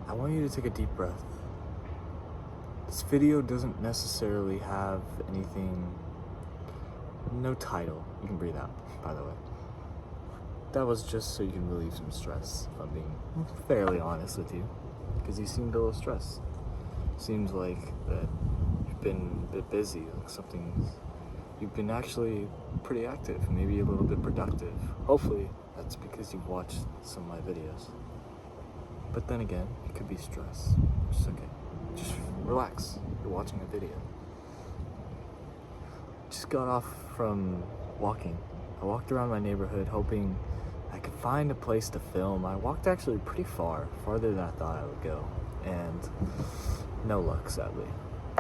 I want you to take a deep breath. This video doesn't necessarily have anything, no title. You can breathe out, by the way. That was just so you can relieve some stress, if I'm being fairly honest with you, because you seemed a little stressed. Seems like that you've been a bit busy, like you've been actually pretty active, maybe a little bit productive. Hopefully that's because you've watched some of my videos. But then again, it could be stress, which is okay. Just relax, you're watching a video. Just got off from walking. I walked around my neighborhood hoping I could find a place to film. I walked actually pretty far, farther than I thought I would go, and no luck, sadly.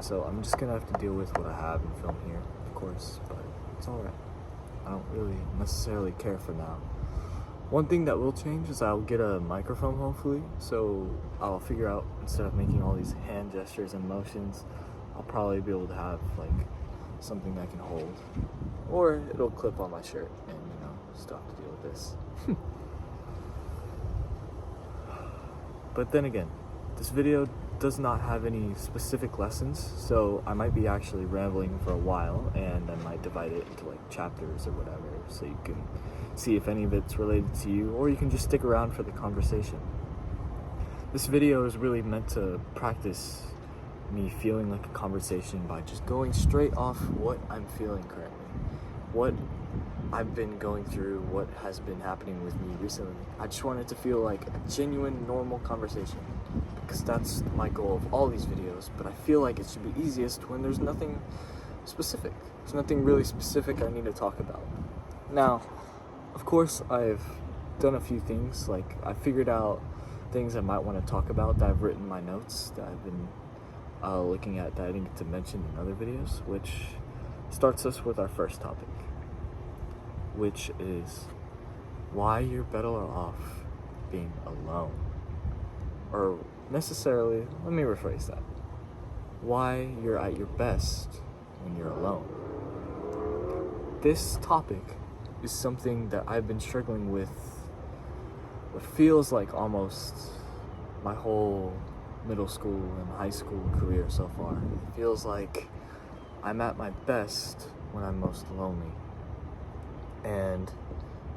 So I'm just gonna have to deal with what I have and film here, of course, but it's alright. I don't really necessarily care for now. One thing that will change is I'll get a microphone, hopefully, so I'll figure out, instead of making all these hand gestures and motions, I'll probably be able to have like something I can hold, or it'll clip on my shirt and still have to deal with this. But then again, this video does not have any specific lessons, so I might be actually rambling for a while, and I might divide it into like chapters or whatever, so you can see if any of it's related to you, or you can just stick around for the conversation. This video is really meant to practice me feeling like a conversation by just going straight off what I'm feeling currently, what I've been going through, what has been happening with me recently. I just want it to feel like a genuine, normal conversation, because that's my goal of all these videos, but I feel like it should be easiest when there's nothing specific. There's nothing really specific I need to talk about. Now, of course, I've done a few things, like I figured out things I might want to talk about that I've written in my notes that I've been looking at that I didn't get to mention in other videos, which starts us with our first topic, which is why you're better off being alone. Or necessarily, let me rephrase that. Why you're at your best when you're alone. This topic is something that I've been struggling with what feels like almost my whole middle school and high school career so far. It feels like I'm at my best when I'm most lonely. And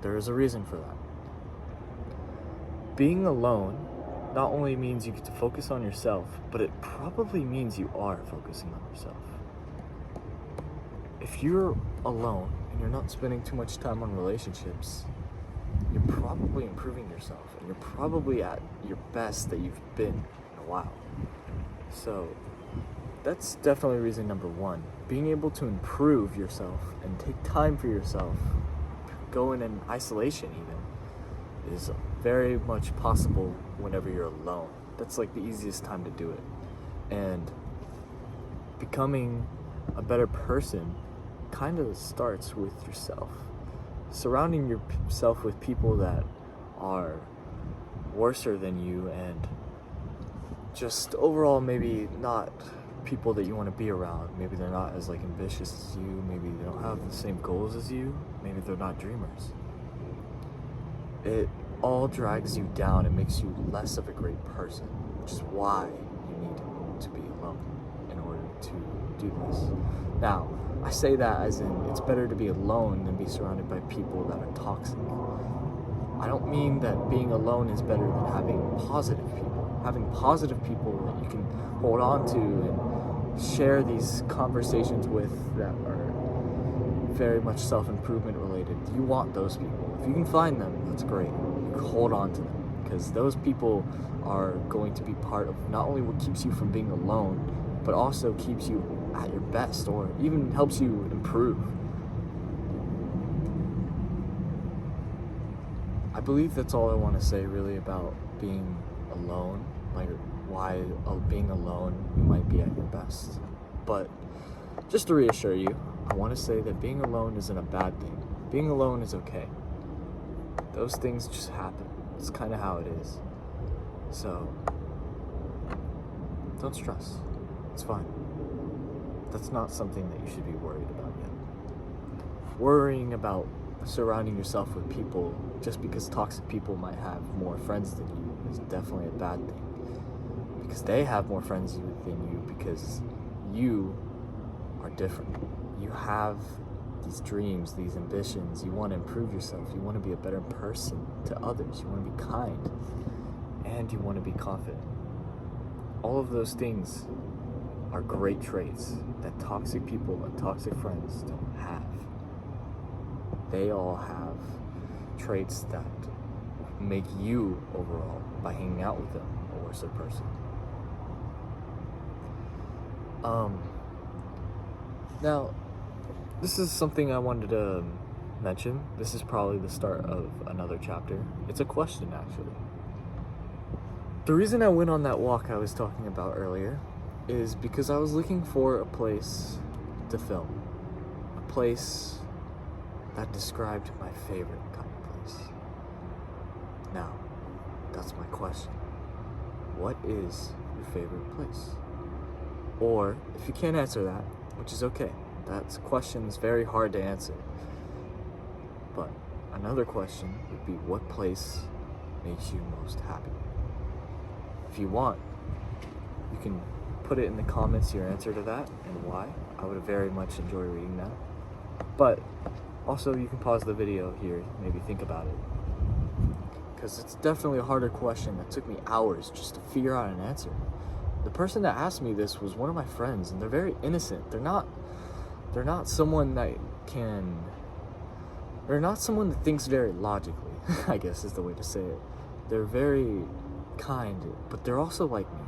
there is a reason for that. Being alone not only means you get to focus on yourself, but it probably means you are focusing on yourself. If you're alone and you're not spending too much time on relationships, you're probably improving yourself, and you're probably at your best that you've been in a while. So that's definitely reason number one. Being able to improve yourself and take time for yourself, go in isolation even, is very much possible whenever you're alone. That's like the easiest time to do it. And becoming a better person kind of starts with yourself. Surrounding yourself with people that are worser than you, and just overall maybe not people that you want to be around. Maybe they're not as like ambitious as you, maybe they don't have the same goals as you, maybe they're not dreamers. It all drags you down and makes you less of a great person, which is why you need to be alone in order to do this. Now, I say that as in it's better to be alone than be surrounded by people that are toxic. I don't mean that being alone is better than having positive people. Having positive people that you can hold on to and share these conversations with that are very much self-improvement related. You want those people. If you can find them, that's great. You hold on to them, because those people are going to be part of not only what keeps you from being alone, but also keeps you at your best, or even helps you improve. I believe that's all I want to say really about being alone, like why being alone you might be at your best. But just to reassure you, I want to say that being alone isn't a bad thing. Being alone is okay. Those things just happen. It's kind of how it is. So don't stress. It's fine. That's not something that you should be worried about yet. Worrying about surrounding yourself with people just because toxic people might have more friends than you is definitely a bad thing. because they have more friends than you, because you are different. You have these dreams, these ambitions. You want to improve yourself. You want to be a better person to others. You want to be kind, and you want to be confident. All of those things are great traits that toxic people and toxic friends don't have. They all have traits that make you overall, by hanging out with them, a worse person. Now, this is something I wanted to mention. This is probably the start of another chapter. It's a question, actually. The reason I went on that walk I was talking about earlier is because I was looking for a place to film. A place that described my favorite kind of place. Now, that's my question. What is your favorite place? Or, if you can't answer that, which is okay. That question is very hard to answer. But another question would be, what place makes you most happy? If you want, you can put it in the comments your answer to that and why. I would very much enjoy reading that. But also, you can pause the video here, maybe think about it. Because it's definitely a harder question that took me hours just to figure out an answer. The person that asked me this was one of my friends, and they're very innocent. They're not someone that thinks very logically, I guess is the way to say it. They're very kind, but they're also like me.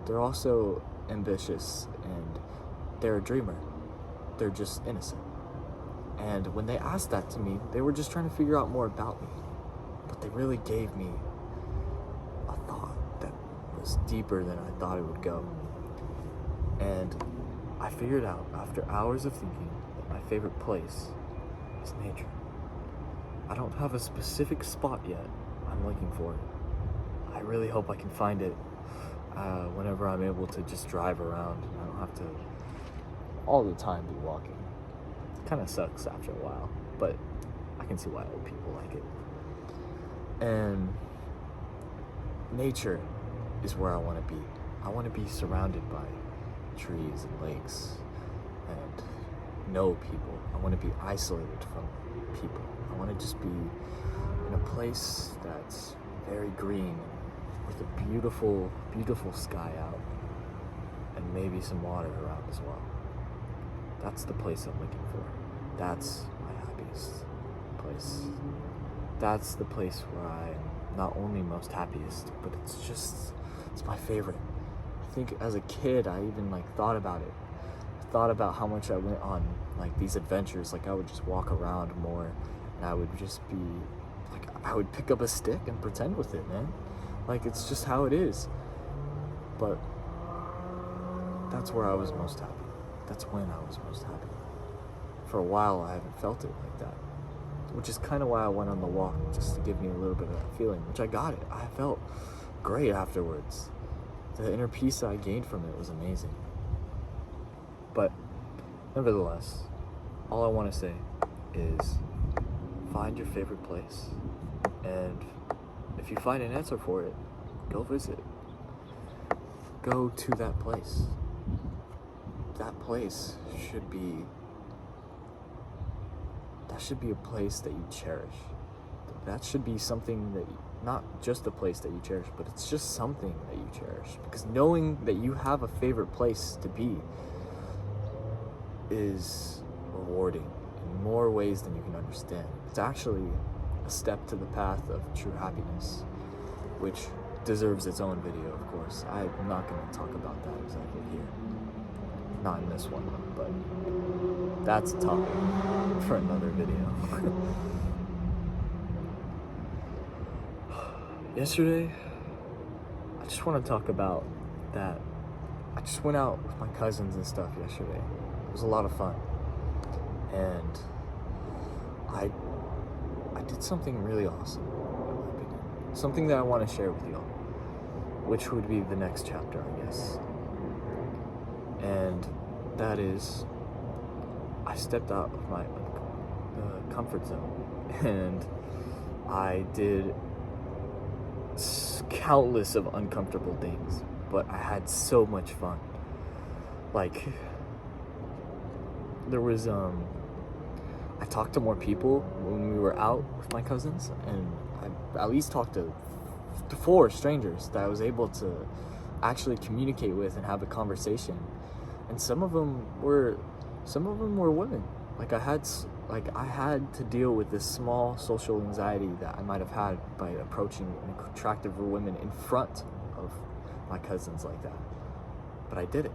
They're also ambitious, and they're a dreamer. They're just innocent. And when they asked that to me, they were just trying to figure out more about me. But they really gave me a thought that was deeper than I thought it would go. And I figured out, after hours of thinking, that my favorite place is nature. I don't have a specific spot yet I'm looking for. I really hope I can find it whenever I'm able to just drive around. I don't have to all the time be walking. It kind of sucks after a while, but I can see why old people like it. And nature is where I want to be. I want to be surrounded by trees and lakes and know people. I want to be isolated from people. I want to just be in a place that's very green with a beautiful, beautiful sky out and maybe some water around as well. That's the place I'm looking for. That's my happiest place. That's the place where I'm not only most happiest, but it's my favorite. I think as a kid, I even thought about it. I thought about how much I went on these adventures. I would just walk around more, and I would just be I would pick up a stick and pretend with it, man. It's just how it is. But that's where I was most happy. That's when I was most happy. For a while, I haven't felt it like that, which is kind of why I went on the walk, just to give me a little bit of that feeling, which I got it. I felt great afterwards. The inner peace that I gained from it was amazing. But nevertheless, all I want to say is find your favorite place, and if you find an answer for it, go visit. Go to that place. That place should be a place that you cherish. That should be something that, not just a place that you cherish, but it's just something that you cherish. Because knowing that you have a favorite place to be is rewarding in more ways than you can understand. It's actually a step to the path of true happiness, which deserves its own video, of course. I'm not going to talk about that exactly here. Not in this one, but that's a topic for another video. Yesterday, I just want to talk about that. I just went out with my cousins and stuff yesterday. It was a lot of fun. And I did something really awesome, in my opinion. Something that I want to share with y'all, which would be the next chapter, I guess. And that is, I stepped out of my comfort zone, and I did countless of uncomfortable things, but I had so much fun. Like, there was, I talked to more people when we were out with my cousins, and I at least talked to 4 strangers that I was able to actually communicate with and have a conversation. And some of them were women. Like, I had to deal with this small social anxiety that I might have had by approaching attractive women in front of my cousins like that. But I did it,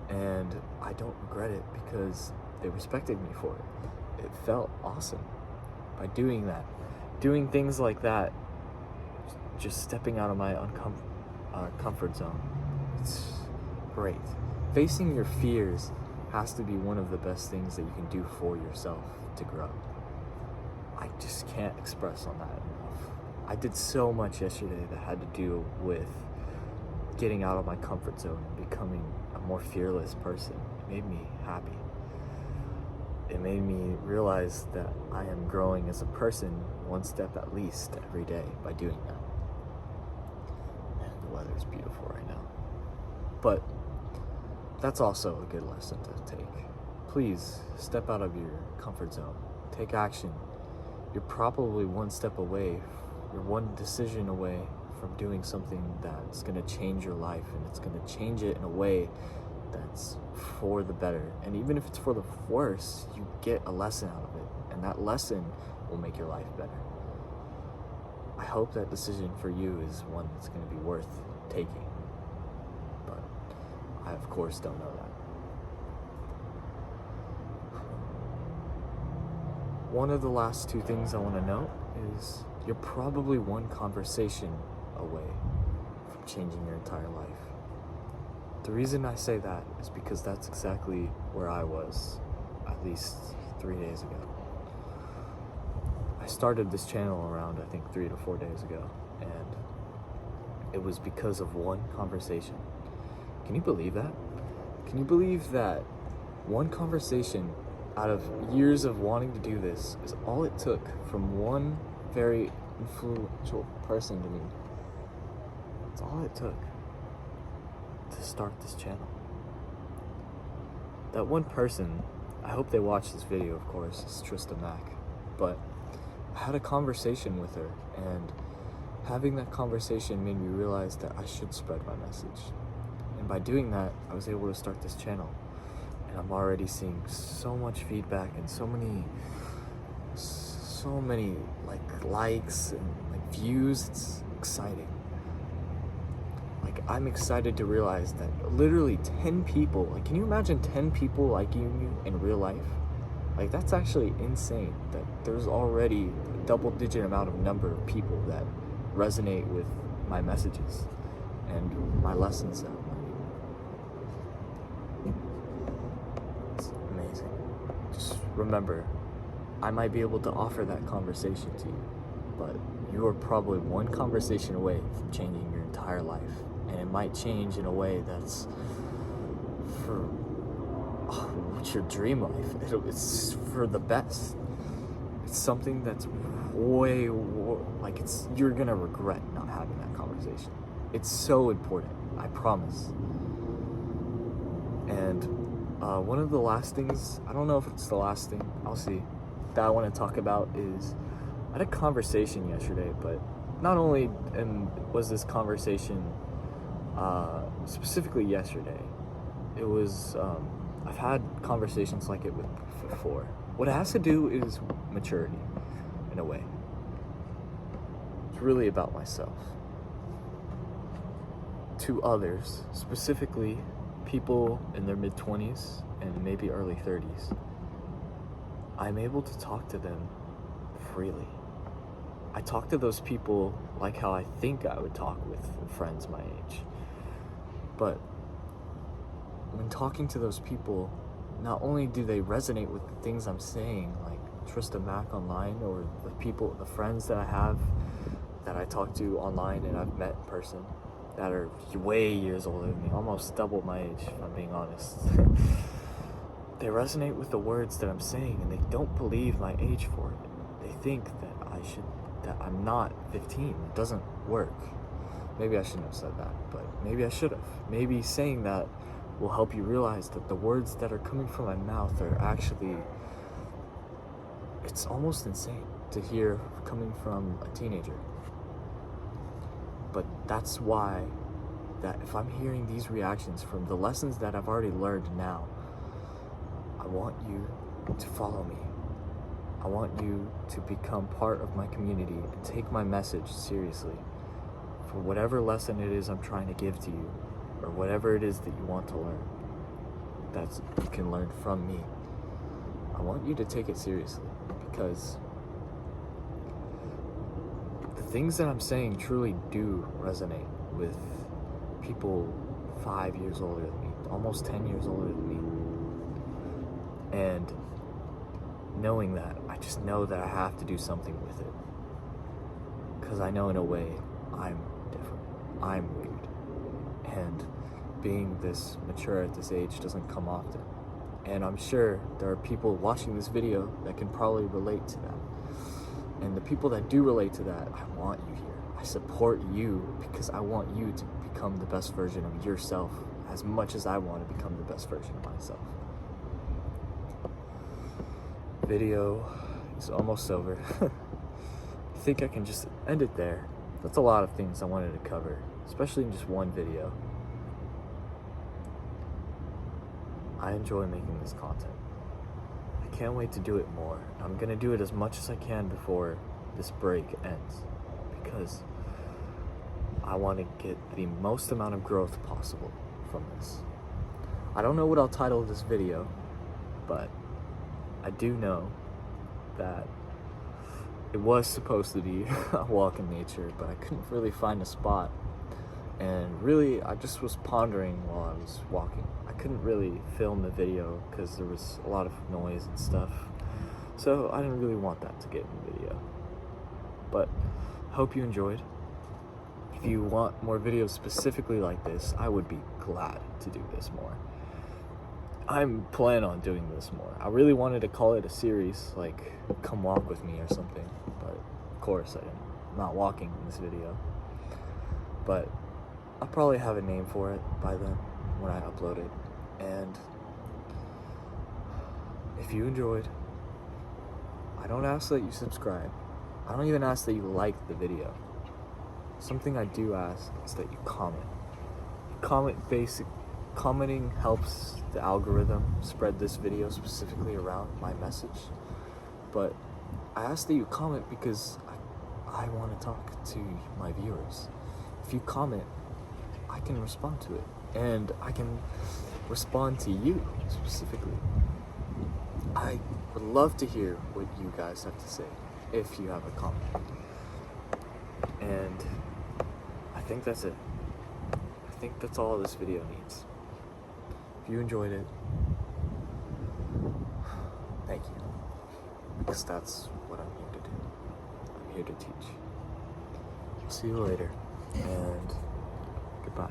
and I don't regret it because they respected me for it. It felt awesome by doing that, doing things like that, just stepping out of my comfort zone. It's great. Facing your fears has to be one of the best things that you can do for yourself to grow. I just can't express on that enough. I did so much yesterday that had to do with getting out of my comfort zone and becoming a more fearless person. It made me happy. It made me realize that I am growing as a person one step at least every day by doing that. And the weather's beautiful right now. But that's also a good lesson to take. Please step out of your comfort zone. Take action. You're probably one step away, you're one decision away from doing something that's going to change your life, and it's going to change it in a way that's for the better. And even if it's for the worse, you get a lesson out of it, and that lesson will make your life better. I hope that decision for you is one that's going to be worth taking. But I, of course, don't know that. One of the last 2 things I want to note is you're probably one conversation away from changing your entire life. The reason I say that is because that's exactly where I was at least 3 days ago. I started this channel around, I think, 3 to 4 days ago, and it was because of one conversation. Can you believe that? Can you believe that one conversation out of years of wanting to do this is all it took from one very influential person to me? It's all it took to start this channel. That one person, I hope they watch this video, of course, is Trista Mack, but I had a conversation with her, and having that conversation made me realize that I should spread my message. And by doing that, I was able to start this channel. And I'm already seeing so much feedback and so many likes and views. It's exciting. I'm excited to realize that literally 10 people, can you imagine 10 people liking you in real life? That's actually insane that there's already a double-digit amount of number of people that resonate with my messages and my lessons. It's amazing. Just remember, I might be able to offer that conversation to you, but you are probably one conversation away from changing your entire life. And it might change in a way that's for what's your dream life. It's for the best. It's something that's way you're gonna regret not having that conversation. It's so important, I promise. And one of the last things, I don't know if it's the last thing, I'll see, that I want to talk about is I had a conversation yesterday, but not only was this conversation specifically yesterday, it was I've had conversations like it before. What it has to do is maturity in a way. It's really about myself to others, specifically people in their mid-20s and maybe early 30s. I'm able to talk to them freely. I talk to those people like how I think I would talk with friends my age. But when talking to those people, not only do they resonate with the things I'm saying, like Trista Mack online, or the friends that I have that I talk to online and I've met in person that are way years older than me, almost double my age, if I'm being honest. They resonate with the words that I'm saying, and they don't believe my age for it. They think that I'm not 15. It doesn't work. maybe I shouldn't have said that, but maybe I should have. Maybe saying that will help you realize that the words that are coming from my mouth are actually, it's almost insane to hear coming from a teenager. But that's why that if I'm hearing these reactions from the lessons that I've already learned now, I want you to follow me. I want you to become part of my community and take my message seriously for whatever lesson it is I'm trying to give to you, or whatever it is that you want to learn that you can learn from me. I want you to take it seriously, because the things that I'm saying truly do resonate with people 5 years older than me, almost 10 years older than me. And knowing that, I just know that I have to do something with it, because I know in a way I'm different, I'm weird, and being this mature at this age doesn't come often. And I'm sure there are people watching this video that can probably relate to that. And the people that do relate to that, I want you here. I support you because I want you to become the best version of yourself as much as I want to become the best version of myself. Video is almost over. I think I can just end it there. That's a lot of things I wanted to cover, especially in just one video. I enjoy making this content. I can't wait to do it more. I'm gonna do it as much as I can before this break ends, because I want to get the most amount of growth possible from this. I don't know what I'll title this video, but I do know that it was supposed to be a walk in nature, but I couldn't really find a spot. And really, I just was pondering while I was walking. I couldn't really film the video because there was a lot of noise and stuff. So I didn't really want that to get in the video. But I hope you enjoyed. If you want more videos specifically like this, I would be glad to do this more. I'm planning on doing this more. I really wanted to call it a series, like Come Walk With Me or something. But of course, I'm not walking in this video. But I'll probably have a name for it by then when I upload it. And if you enjoyed, I don't ask that you subscribe. I don't even ask that you like the video. Something I do ask is that you comment. Commenting helps the algorithm spread this video specifically around my message. But I ask that you comment because I want to talk to my viewers. If you comment, I can respond to it, and I can respond to you specifically. I would love to hear what you guys have to say if you have a comment. And I think that's it. I think that's all this video needs. If you enjoyed it, thank you. Because that's what I'm here to do. I'm here to teach. I'll see you later, and goodbye.